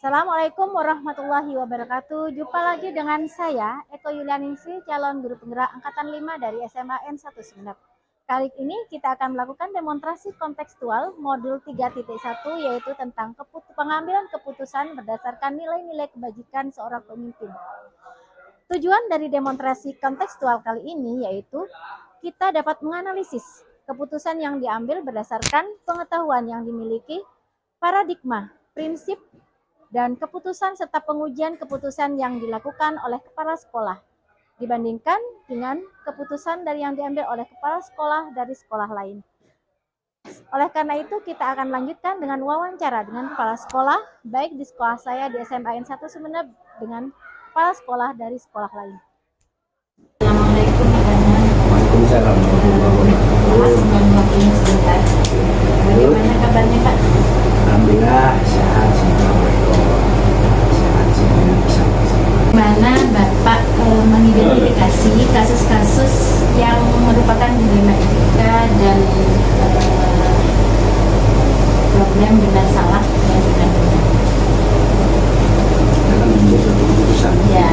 Assalamualaikum warahmatullahi wabarakatuh. Jumpa lagi dengan saya, Eko Yulianingsih, calon guru penggerak Angkatan 5 dari SMA N1 Sumeneb. Kali ini kita akan melakukan demonstrasi kontekstual modul 3.1, yaitu tentang pengambilan keputusan berdasarkan nilai-nilai kebajikan seorang pemimpin. Tujuan dari demonstrasi kontekstual kali ini yaitu kita dapat menganalisis keputusan yang diambil berdasarkan pengetahuan yang dimiliki, paradigma, prinsip, dan keputusan serta pengujian keputusan yang dilakukan oleh kepala sekolah dibandingkan dengan keputusan dari yang diambil oleh kepala sekolah dari sekolah lain. Oleh karena itu, kita akan lanjutkan dengan wawancara dengan kepala sekolah, baik di sekolah saya di SMA N1 Sumeneb dengan kepala sekolah dari sekolah lain. Assalamualaikum warahmatullahi Waalaikumsalam warahmatullahi wabarakatuh. Bagaimana kabarnya Pak? Alhamdulillah sehat semua. Sehat semua. Mana Bapak mengidentifikasi kasus-kasus yang merupakan dilema etika dan problem benar salah yang benar-benar dalam membuat suatu keputusan. ya.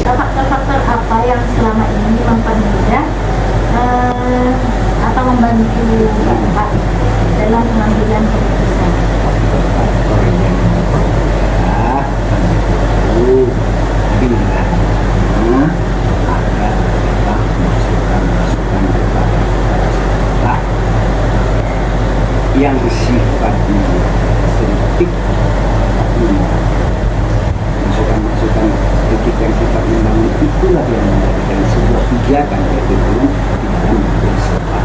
Faktor-faktor apa yang selama ini mempermudah atau membantu Bapak dalam pengambilan keputusan? Faktor yang mudah itu bila ada masukan kepada sekolah yang sifatnya kritik, masukan-masukan kritik yang sifatnya membangun, itulah yang menjadikan sebuah kegiatan yaitu di dalam bersekolah.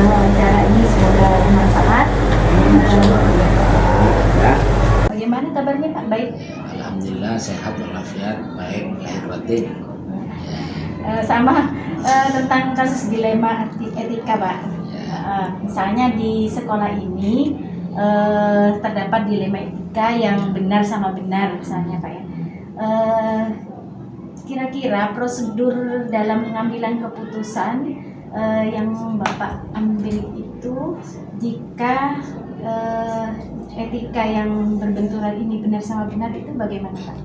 Wawancara ini semoga bermanfaat. Ya. Bagaimana kabarnya Pak? Baik. Alhamdulillah sehat walafiat, baik lahir batin. Sama tentang kasus dilema etika Pak. Misalnya di sekolah ini terdapat dilema etika yang benar sama benar misalnya Pak ya. Kira-kira prosedur dalam pengambilan keputusan yang Bapak ambil itu jika etika yang berbenturan ini benar sama benar itu bagaimana Pak?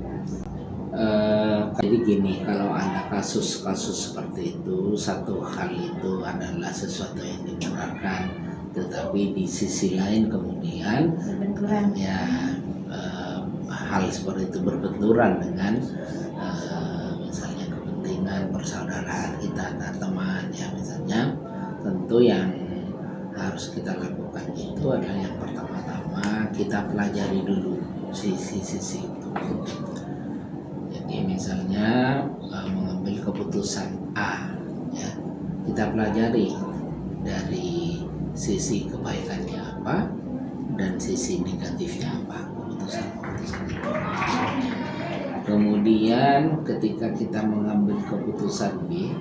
Jadi gini, kalau ada kasus-kasus seperti itu, satu hal itu adalah sesuatu yang dibenarkan, tetapi di sisi lain kemudian Berbenturan. ya hal seperti itu berbenturan dengan misalnya kepentingan persaudaraan kita antar teman ya, misalnya tentu yang harus kita lakukan itu adalah yang pertama-tama kita pelajari dulu sisi-sisi itu. Jadi misalnya mengambil keputusan A ya, kita pelajari dari sisi kebaikannya apa dan sisi negatifnya apa keputusan itu. Kemudian ketika kita mengambil keputusan B,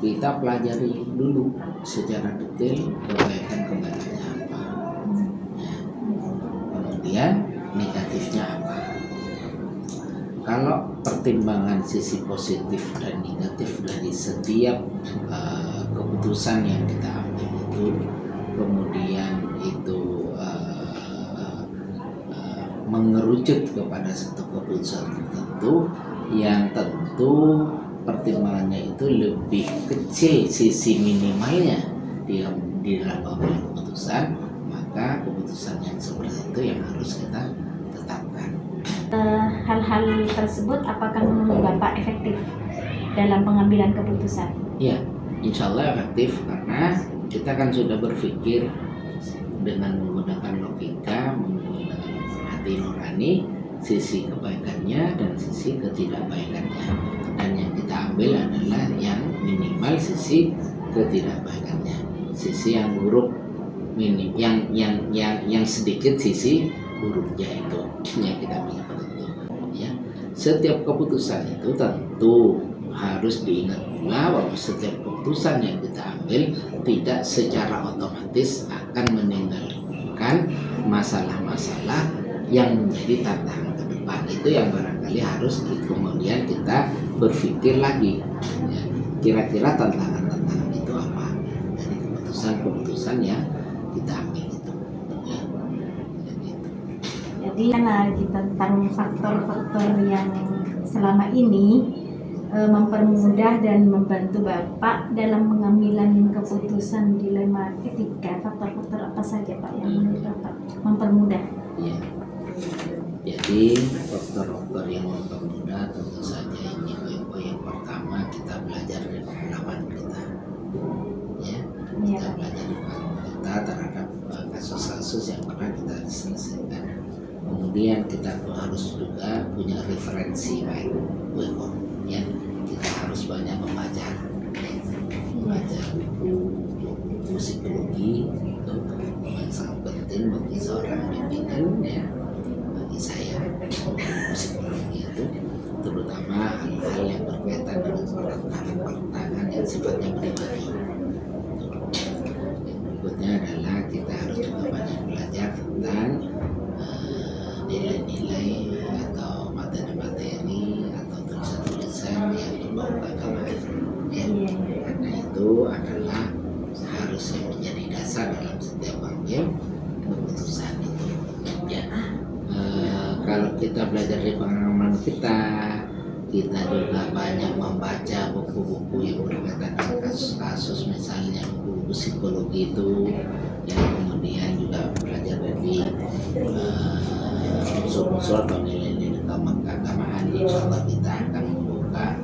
kita pelajari dulu secara detail kebaikannya apa ya. Kemudian negatifnya apa. Kalau pertimbangan sisi positif dan negatif dari setiap keputusan yang kita ambil itu, kemudian itu mengerucut kepada satu keputusan tertentu yang tentu pertimbangannya itu lebih kecil sisi minimalnya di dalam pengambilan keputusan, maka keputusan yang seperti itu yang harus kita tetapkan. Hal-hal tersebut apakah menurut Bapak efektif dalam pengambilan keputusan? Ya, insya Allah efektif karena kita kan sudah berpikir dengan menggunakan logika, menggunakan hati nurani, sisi kebaikannya dan sisi ketidakbaikannya. Dan yang kita ambil adalah yang minimal sisi ketidakbaikannya, sisi yang buruk minim, yang sedikit sisi buruknya itu yang kita ambil itu. Ya, setiap keputusan itu tentu harus diingat pula bahwa setiap keputusan yang kita ambil tidak secara otomatis akan meninggalkan masalah-masalah yang menjadi tantangan ke depan. Itu yang barangkali harus kemudian kita berpikir lagi ya, kira-kira tantangan-tantangan itu apa dari keputusan-keputusan yang kita ambil itu ya. Jadi itu. Jadi lagi tentang faktor-faktor yang selama ini mempermudah dan membantu Bapak dalam pengambilan keputusan dilema etika. Faktor-faktor apa saja Pak yang menurut Bapak mempermudah? Ya. Jadi faktor-faktor yang mempermudah tentu saja ini poin pertama kita belajar dari pengalaman kita. Ya, kita belajar dari pengalaman kita terhadap kasus-kasus yang pernah kita selesaikan. Kemudian kita harus juga punya referensi baik, ya. Kita harus banyak membaca buku psikologi itu yang sangat penting bagi seorang pimpinan, ya. Bagi saya psikologi itu terutama hal-hal yang berkaitan dengan pertentangan yang sifatnya pribadi. Yang berikutnya adalah kita harus juga banyak belajar tentang nilai-nilai atau materi-materi atau tulisan-tulisan yang berbau keagamaan. Ya, karena itu adalah seharusnya menjadi dasar dalam setiap mengambil keputusan itu. Ya, kalau kita belajar dari pengalaman kita juga banyak membaca buku-buku yang berkaitan dengan kasus-kasus, misalnya buku psikologi itu, yang kemudian juga belajar dari unsur-unsur atau nilai-nilai keagamaan. Insya Allah kita akan membuka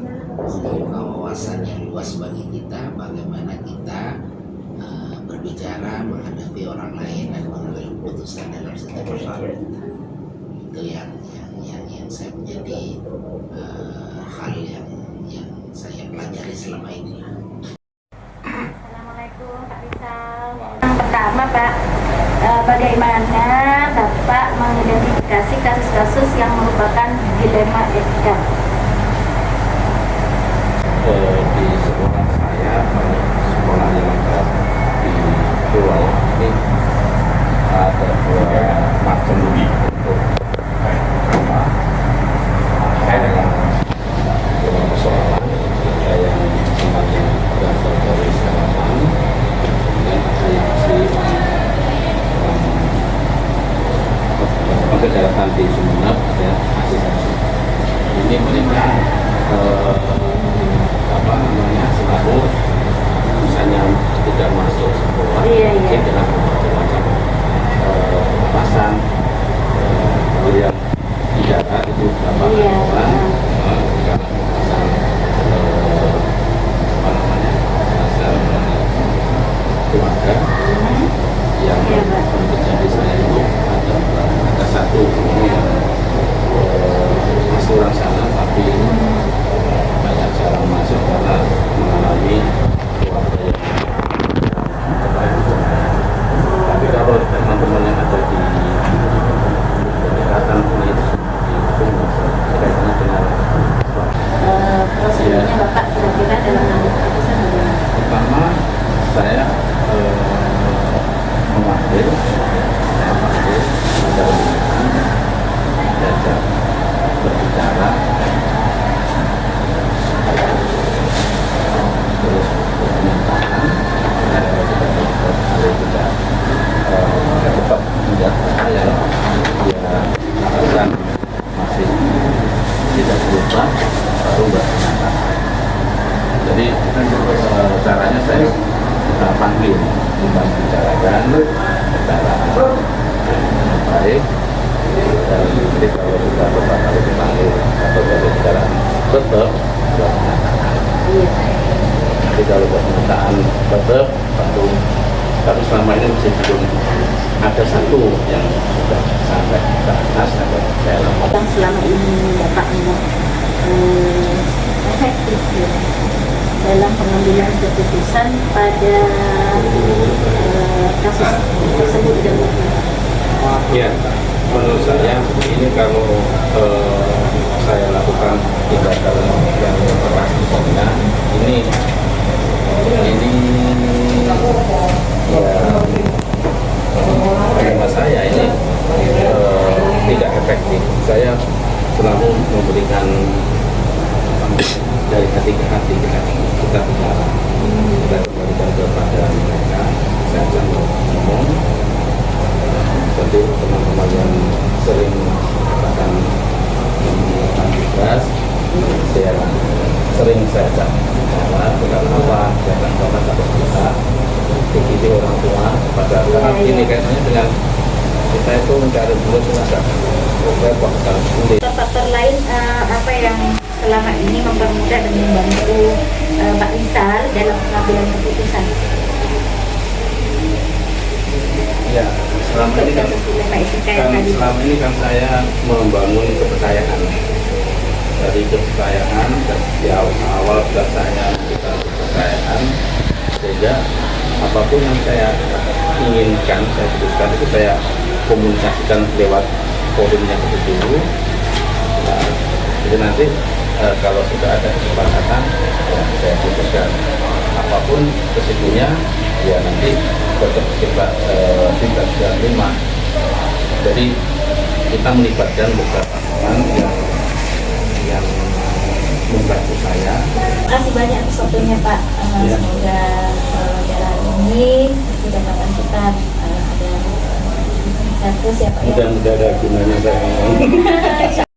wawasan yang luas bagi kita, bagaimana kita berbicara menghadapi orang lain dan mengambil keputusan dalam setiap persoalan kita. Itu yang saya menjadi hal yang saya pelajari selama ini. Assalamualaikum Pak Rizal. Yang pertama Pak, bagaimana Bapak mengidentifikasi kasus-kasus yang merupakan dilema etika? Di sekolah saya, sekolah yang ada di Pulau ini ada dua macam untuk persoalan. Ada yang semuanya berasal dari salaman dan ada yang kejahatan di Sumeneb, ya, asisten. Ini mereka selalu misalnya tidak masuk sekolah, mungkin dengan macam alasan yang tidak itu berapa orang karena alasan keluarga yang terjadi saya itu ada satu yang masuk orang sana tapi banyak jarang masuk karena mengalami keluarga yang tapi kalau teman-teman yang ada di dekatan itu kaitannya dengan Prosedurnya Bapak kira-kira dalam mengambil keputusan bagaimana? pertama saya memanggil ada diajak berbicara terus berkomentar tidak tetap menjawab saya dia alasan masih tidak berubah baru berkomentar. Jadi caranya saya panggil bukan bicarakan secara baik, dan nanti kalau sudah beberapa kali dipanggil atau dari bicara tetap buat pernyataan. Jadi kalau buat pernyataan tetap satu, tapi selama ini masih belum ada satu yang sudah sampai ke atas atau saya lakukan. Yang selama ini Bapak efektif ya, dalam pengambilan keputusan pada kasus tersebut. Ya, menurut saya ini kalau saya lakukan tindakan yang keras misalnya ini ya menurut saya ini tidak efektif. Saya selalu memberikan dari hati ke hati kita bicara, kita kembalikan kepada mereka. Saya jangan ngomong seperti teman-teman yang sering akan melakukan tugas, saya sering saya ajak bicara tentang apa jangan orang harus bisa dididik orang tua pada saat ini kayaknya dengan kita itu mencari dulu agak repot dan sulit. Faktor lain apa yang selama ini mempermudah dan membantu Pak Rizal dalam pengambilan keputusan? Ya, selama ini kan saya membangun kepercayaan. Dari kepercayaan dari awal sudah saya memberikan kepercayaan, sehingga apapun yang saya inginkan, saya putuskan itu saya komunikasikan lewat forum yang itu dulu. Nah, jadi nanti kalau sudah ada kesepakatan, ya, saya putuskan apapun resikonya, ya nanti tetap kita tidak bisa terima. Jadi kita melibatkan beberapa orang yang membantu saya. Terima kasih banyak atas waktunya Pak. Semoga jalan ini kedapatan kita ada terus ya Pak. Mudah-mudahan ada gunanya saya ngomong.